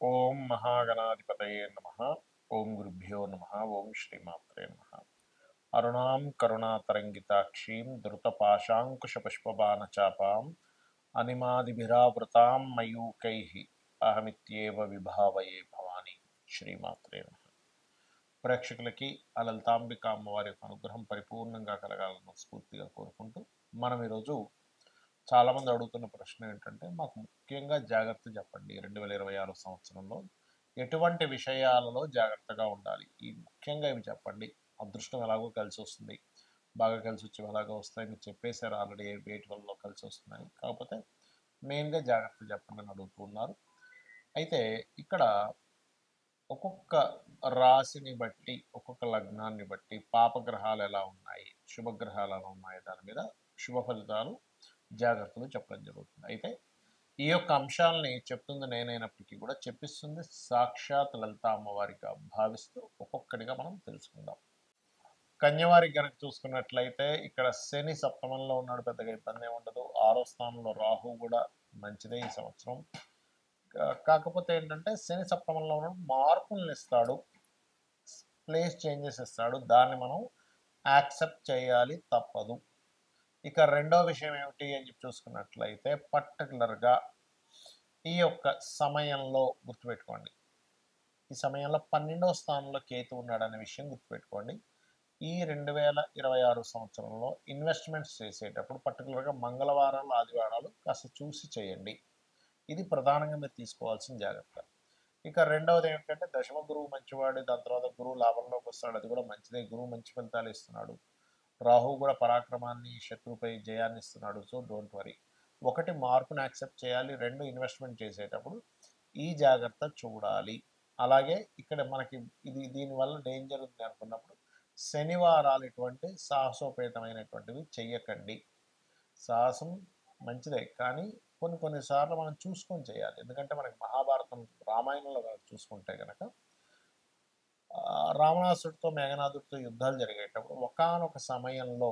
ఓం మహాగణాధిపతయే నమః. ఓం గురుభ్యో నమః. ఓం శ్రీమాత్రే నమః. అరుణాం కరుణాతరంగితాక్షీం ధృతపాశాంకుశపుష్పబాణచాపాం అనిమాదిభిరావృతాం మయూకైః అహమిత్యేవ విభావయే భవాని. శ్రీమాత్రే నమః. ప్రేక్షకులకి ఆ లలితాంబిక అమ్మవారి యొక్క అనుగ్రహం పరిపూర్ణంగా కలగాలని స్ఫూర్తిగా కోరుకుంటూ మనం ఈరోజు చాలామంది అడుగుతున్న ప్రశ్న ఏంటంటే, మాకు ముఖ్యంగా జాగ్రత్త చెప్పండి, 2026 సంవత్సరంలో ఎటువంటి విషయాలలో జాగ్రత్తగా ఉండాలి, ఈ ముఖ్యంగా ఇవి చెప్పండి. అదృష్టం ఎలాగో కలిసి వస్తుంది, బాగా కలిసి వచ్చి ఎలాగో వస్తాయి, మీరు చెప్పేశారు ఆల్రెడీ వేటి వల్ల కలిసి వస్తున్నాయి, కాకపోతే మెయిన్గా జాగ్రత్త చెప్పండి అని అడుగుతున్నారు. అయితే ఇక్కడ ఒక్కొక్క రాశిని బట్టి, ఒక్కొక్క లగ్నాన్ని బట్టి పాపగ్రహాలు ఎలా ఉన్నాయి, శుభగ్రహాలు ఎలా ఉన్నాయి, దాని మీద శుభ ఫలితాలు జాగ్రత్తలు చెప్పడం జరుగుతుంది. అయితే ఈ యొక్క అంశాలని చెప్తుంది నేనైనప్పటికీ కూడా చెప్పిస్తుంది సాక్షాత్ లలిత అమ్మవారిగా భావిస్తూ ఒక్కొక్కటిగా మనం తెలుసుకుందాం. కన్యవారికి కనుక చూసుకున్నట్లయితే ఇక్కడ శని సప్తమంలో ఉన్నాడు, పెద్దగా ఇబ్బంది ఏమి ఉండదు. 6వ స్థానంలో రాహు కూడా మంచిదే ఈ సంవత్సరం. కాకపోతే ఏంటంటే శని సప్తమంలో ఉన్నాడు, మార్పులను ఇస్తాడు, ప్లేస్ చేంజెస్ ఇస్తాడు, దాన్ని మనం యాక్సెప్ట్ చేయాలి, తప్పదు. ఇక రెండో విషయం ఏమిటి అని చెప్పి చూసుకున్నట్లయితే పర్టికులర్గా ఈ యొక్క సమయంలో గుర్తుపెట్టుకోండి, ఈ సమయంలో 12వ స్థానంలో కేతు ఉన్నాడు అనే విషయం గుర్తుపెట్టుకోండి. ఈ 2026 సంవత్సరంలో ఇన్వెస్ట్మెంట్స్ చేసేటప్పుడు పర్టికులర్గా మంగళవారాలు ఆదివారాలు కాస్త చూసి చేయండి, ఇది ప్రధానంగా మీరు తీసుకోవాల్సిన జాగ్రత్త. ఇక రెండవది ఏమిటంటే దశమ గురువు మంచివాడు, దాని తర్వాత గురువు లాభంలోకి వస్తాడు, అది కూడా మంచిదే, గురువు మంచి ఫలితాలు ఇస్తున్నాడు. రాహు కూడా పరాక్రమాన్ని, శత్రుపై జయాన్ని ఇస్తున్నాడు. So don't worry. ఒకటి, మార్పును యాక్సెప్ట్ చేయాలి. రెండు, ఇన్వెస్ట్మెంట్ చేసేటప్పుడు ఈ జాగ్రత్త చూడాలి. అలాగే ఇక్కడ మనకి దీనివల్ల డేంజర్ ఉంది అనుకున్నప్పుడు శనివారాలు ఇటువంటి సాహసోపేతమైనటువంటివి చెయ్యకండి. సాహసం మంచిదే, కానీ కొన్నిసార్లు మనం చూసుకొని చేయాలి. ఎందుకంటే మనకి మహాభారతం, రామాయణంలో కనుక చూసుకుంటే కనుక రావణాసుడితో మేఘనాథుడితో యుద్ధాలు జరిగేటప్పుడు ఒకానొక సమయంలో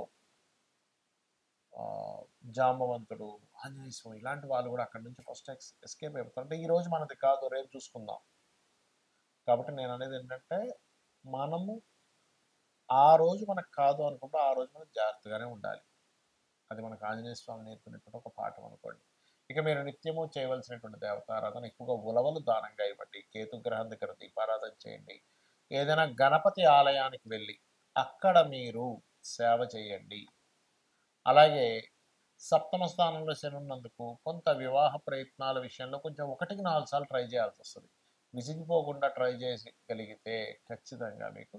జాంబవంతుడు, ఆంజనేయ స్వామి ఇలాంటి వాళ్ళు కూడా అక్కడి నుంచి ఫస్ట్ ఎస్కేప్ అయిపోతారు. అంటే ఈరోజు మనది కాదు, రేపు చూసుకుందాం. కాబట్టి నేను అనేది ఏంటంటే, మనము ఆ రోజు మనకు కాదు అనుకుంటే ఆ రోజు మనం జాగ్రత్తగానే ఉండాలి. అది మనకు ఆంజనేయ స్వామి నేర్పినటువంటి ఒక పాఠం అనుకోండి. ఇక మీరు నిత్యము చేయవలసినటువంటి దేవతారాధన ఎక్కువగా ఉలవలు దానంగా ఇవ్వండి, కేతుగ్రహం దగ్గర దీపారాధన చేయండి, ఏదైనా గణపతి ఆలయానికి వెళ్ళి అక్కడ మీరు సేవ చేయండి. అలాగే సప్తమ స్థానంలో శని ఉన్నందుకు కొంత వివాహ ప్రయత్నాల విషయంలో కొంచెం 1-4 సార్లు ట్రై చేయాల్సి వస్తుంది. విసిగిపోకుండా ట్రై చేయగలిగితే ఖచ్చితంగా మీకు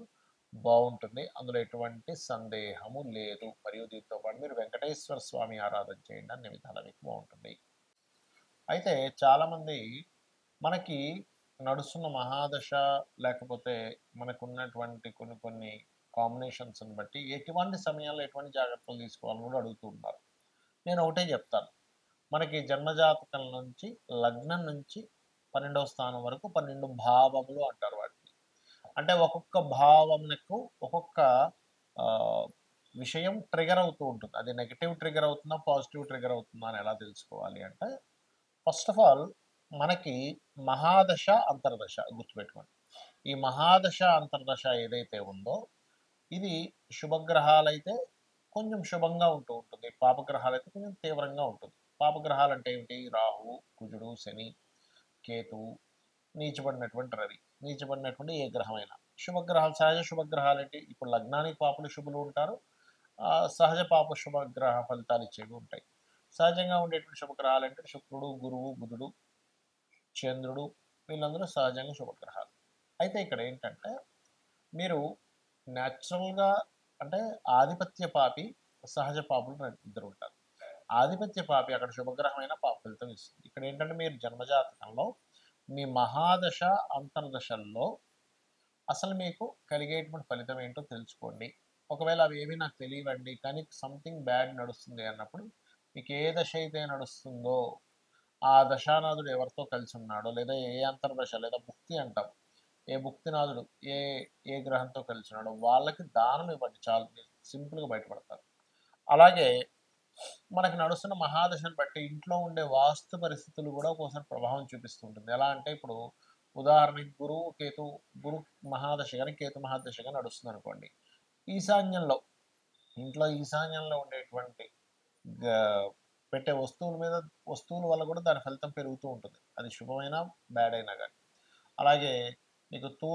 బాగుంటుంది, అందులో ఎటువంటి సందేహము లేదు. మరియు దీంతో పాటు మీరు వెంకటేశ్వర స్వామి ఆరాధన చేయండి, అన్ని విధాలా మీకు బాగుంటుంది. అయితే చాలామంది మనకి నడుస్తున్న మహాదశ లేకపోతే మనకున్నటువంటి కొన్ని కాంబినేషన్స్ని బట్టి ఎటువంటి సమయాల్లో ఎటువంటి జాగ్రత్తలు తీసుకోవాలని కూడా అడుగుతూ ఉన్నారు. నేను ఒకటే చెప్తాను, మనకి జన్మజాతకం నుంచి లగ్నం నుంచి 12వ స్థానం వరకు 12 భావములు అంటారు వాటిని. అంటే ఒక్కొక్క భావంకు ఒక్కొక్క విషయం ట్రిగర్ అవుతూ ఉంటుంది. అది నెగిటివ్ ట్రిగర్ అవుతుందా, పాజిటివ్ ట్రిగర్ అవుతుందా అని ఎలా తెలుసుకోవాలి అంటే, ఫస్ట్ ఆఫ్ ఆల్ మనకి మహాదశ అంతర్దశ గుర్తుపెట్టుకోండి. ఈ మహాదశ అంతర్దశ ఏదైతే ఉందో ఇది శుభగ్రహాలైతే కొంచెం శుభంగా ఉంటూ ఉంటుంది, పాపగ్రహాలైతే కొంచెం తీవ్రంగా ఉంటుంది. పాపగ్రహాలు అంటే ఏమిటి? రాహు, కుజుడు, శని, కేతువు, నీచబడినటువంటి రవి, నీచబడినటువంటి ఏ గ్రహమైనా. శుభగ్రహాలు, సహజ శుభగ్రహాలు ఏంటి? ఇప్పుడు లగ్నానికి పాపులు శుభులు ఉంటారు, సహజ పాప శుభగ్రహ ఫలితాలు ఇచ్చేవి ఉంటాయి. సహజంగా ఉండేటువంటి శుభగ్రహాలు అంటే శుక్రుడు, గురువు, బుధుడు, చంద్రుడు, వీళ్ళందరూ సహజంగా శుభగ్రహాలు. అయితే ఇక్కడ ఏంటంటే మీరు న్యాచురల్గా అంటే ఆధిపత్య పాపి, సహజ పాపులు ఇద్దరు ఉంటారు. ఆధిపత్య పాపి అక్కడ శుభగ్రహమైన పాప ఫలితం ఇస్తుంది. ఇక్కడ ఏంటంటే మీరు జన్మజాతకంలో మీ మహాదశ అంతర్దశల్లో అసలు మీకు కలిగేటువంటి ఫలితం ఏంటో తెలుసుకోండి. ఒకవేళ అవి ఏమీ నాకు తెలియవండి కానీ సంథింగ్ బ్యాడ్ నడుస్తుంది అన్నప్పుడు మీకు ఏ దశ అయితే నడుస్తుందో ఆ దశానాథుడు ఎవరితో కలిసి ఉన్నాడో, లేదా ఏ అంతర్దశ లేదా భుక్తి అంటాం, ఏ భుక్తినాథుడు ఏ ఏ గ్రహంతో కలిసి ఉన్నాడో వాళ్ళకి దానం ఇవ్వండి, చాలా సింపుల్గా బయటపడతారు. అలాగే మనకి నడుస్తున్న మహాదశను బట్టి ఇంట్లో ఉండే వాస్తు పరిస్థితులు కూడా ఒకసారి ప్రభావం చూపిస్తుంటుంది. ఎలా అంటే ఇప్పుడు ఉదాహరణకి గురు మహాదశ కానీ కేతు మహాదశ కానీ నడుస్తుంది అనుకోండి. ఈశాన్యంలో, ఇంట్లో ఈశాన్యంలో ఉండేటువంటి పెట్టే వస్తువుల వల్ల కూడా దాని ఫలితం పెరుగుతూ ఉంటుంది. అది శుభమైనా బ్యాడ్ అయినా కానీ. అలాగే మీకు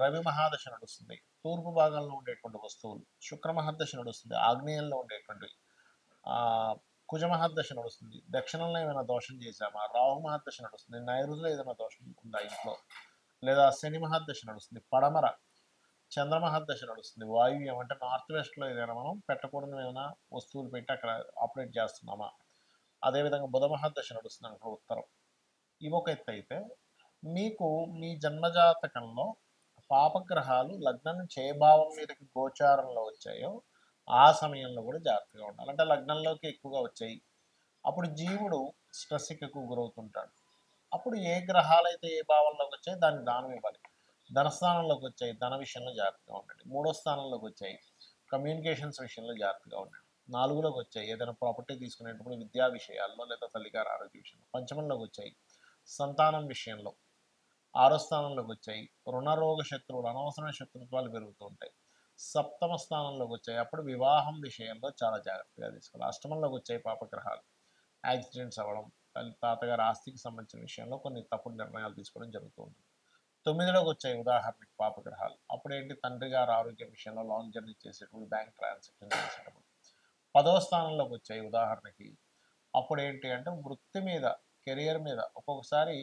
రవి మహాదశ నడుస్తుంది, తూర్పు భాగంలో ఉండేటువంటి వస్తువులు. శుక్ర మహాదశ నడుస్తుంది, ఆగ్నేయంలో ఉండేటువంటివి. కుజ మహాదశ నడుస్తుంది, దక్షిణంలో ఏమైనా దోషం చేశామా. రాహు మహాదశ నడుస్తుంది, నైరుతిలో ఏదైనా దోషం ఉందా ఇంట్లో. లేదా శని మహాదశ నడుస్తుంది, పడమర. చంద్ర మహాదశ నడుస్తుంది, వాయువ్యం అంటే నార్త్ వెస్ట్లో ఏదైనా మనం పెట్టకూడదు ఏమైనా వస్తువులు పెట్టి అక్కడ ఆపరేట్ చేస్తున్నామా. అదేవిధంగా బుధ మహాదశ నడుస్తుంది అనుకో ఉత్తరం. ఇవి ఒక ఎత్తు అయితే, మీకు మీ జన్మజాతకంలో పాపగ్రహాలు లగ్నం చేయభావం మీదకి గోచారంలో వచ్చాయో ఆ సమయంలో కూడా జాగ్రత్తగా ఉండాలి. అంటే లగ్నంలోకి ఎక్కువగా వచ్చాయి, అప్పుడు జీవుడు స్ట్రెస్కి ఎక్కువ గురవుతుంటాడు. అప్పుడు ఏ గ్రహాలైతే ఏ భావంలోకి వచ్చాయి దాన్ని దానం ఇవ్వాలి. ధనస్థానంలోకి వచ్చాయి, ధన విషయంలో జాగ్రత్తగా ఉండండి. 3వ స్థానంలోకి వచ్చాయి, కమ్యూనికేషన్స్ విషయంలో జాగ్రత్తగా ఉండండి. 4లోకి వచ్చాయి, ఏదైనా ప్రాపర్టీ తీసుకునేటప్పుడు విద్యా విషయాల్లో లేదా తల్లిగారి ఆరోగ్య విషయంలో. 5మంలోకి వచ్చాయి, సంతానం విషయంలో. 6వ స్థానంలోకి వచ్చాయి, రుణరోగ శత్రువులు, అనవసరమైన శత్రుత్వాలు పెరుగుతూ ఉంటాయి. 7వ స్థానంలోకి వచ్చాయి, అప్పుడు వివాహం విషయంలో చాలా జాగ్రత్తగా తీసుకోవాలి. 8మంలోకి వచ్చాయి పాపగ్రహాలు, యాక్సిడెంట్స్ అవ్వడం, తాతగారి ఆస్తికి సంబంధించిన విషయంలో కొన్ని తప్పుడు నిర్ణయాలు తీసుకోవడం జరుగుతూ ఉంటుంది. 9లోకి వచ్చాయి ఉదాహరణకి పాపగ్రహాలు, అప్పుడు ఏంటి, తండ్రి గారి ఆరోగ్యం విషయంలో లాంగ్ జర్నీ చేసేటప్పుడు, బ్యాంక్ ట్రాన్సాక్షన్ చేసేటప్పుడు. 10వ స్థానంలోకి వచ్చాయి ఉదాహరణకి, అప్పుడు ఏంటి అంటే వృత్తి మీద, కెరియర్ మీద ఒక్కొక్కసారి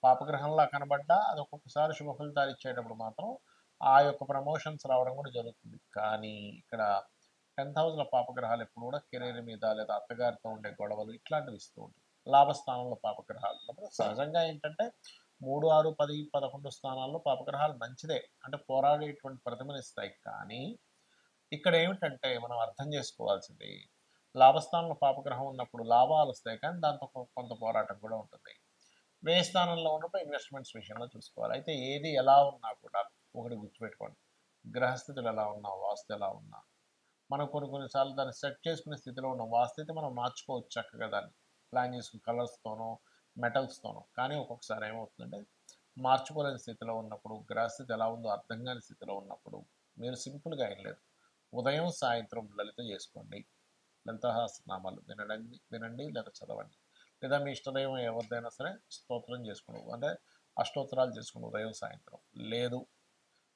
పాపగ్రహంలా కనబడ్డా అది ఒక్కొక్కసారి శుభ ఫలితాలు ఇచ్చేటప్పుడు మాత్రం ఆ యొక్క ప్రమోషన్స్ రావడం కూడా జరుగుతుంది. కానీ ఇక్కడ 10th హౌస్లో పాపగ్రహాలు ఎప్పుడు కూడా కెరీర్ మీద లేదా అత్తగారితో ఉండే గొడవలు ఇట్లాంటివి ఇస్తూ ఉంటాయి. లాభస్థానంలో పాపగ్రహాలు ఉన్నప్పుడు సహజంగా ఏంటంటే 3, 6, 10, 11 స్థానాల్లో పాపగ్రహాలు మంచిదే, అంటే పోరాడేటువంటి ప్రతిమనిస్తాయి. కానీ ఇక్కడ ఏమిటంటే మనం అర్థం చేసుకోవాల్సింది, లాభస్థానంలో పాపగ్రహం ఉన్నప్పుడు లాభాలు వస్తాయి, కానీ దాంతో కొంత పోరాటం కూడా ఉంటుంది. వ్యయ స్థానంలో ఉన్నప్పుడు ఇన్వెస్ట్మెంట్స్ విషయంలో చూసుకోవాలి. అయితే ఏది ఎలా ఉన్నా కూడా ఒకటి గుర్తుపెట్టుకోండి, గ్రహస్థితులు ఎలా ఉన్నా, వాస్తు ఎలా ఉన్నా, మనం కొన్నిసార్లు దాన్ని సెట్ చేసుకునే స్థితిలో ఉన్నాం. వాస్తు మనం మార్చుకోవచ్చు చక్కగా, దాన్ని ప్లాన్ చేసుకుని కలర్స్తోనో మెటల్స్తోనో. కానీ ఒక్కొక్కసారి ఏమవుతుందంటే మార్చుకోలేని స్థితిలో ఉన్నప్పుడు, గ్రహస్థితి ఎలా ఉందో అర్థం కాని స్థితిలో ఉన్నప్పుడు మీరు సింపుల్గా ఏం లేదు, ఉదయం సాయంత్రం లలిత చేసుకోండి. లలితాసహస్రనామాలు వినండి లేదా చదవండి. లేదా మీ ఇష్టదైవం ఎవరిదైనా సరే స్తోత్రం చేసుకోండి, అంటే అష్టోత్తరాలు చేసుకోండి ఉదయం సాయంత్రం. లేదు,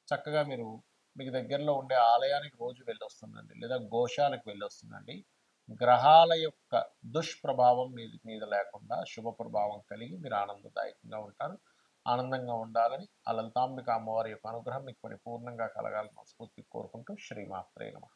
చక్కగా మీరు మీకు దగ్గరలో ఉండే ఆలయానికి రోజు వెళ్ళొస్తుందండి, లేదా గోశాలకు వెళ్ళొస్తుందండి. గ్రహాల యొక్క దుష్ప్రభావం మీద లేకుండా శుభ ప్రభావం కలిగి మీరు ఆనందదాయకంగా ఉంటారు. ఆనందంగా ఉండాలని ఆ లలితాంబిక అమ్మవారి యొక్క అనుగ్రహం మీకు పరిపూర్ణంగా కలగాలని మనస్ఫూర్తిగా కోరుకుంటూ శ్రీమాత్రే నమః.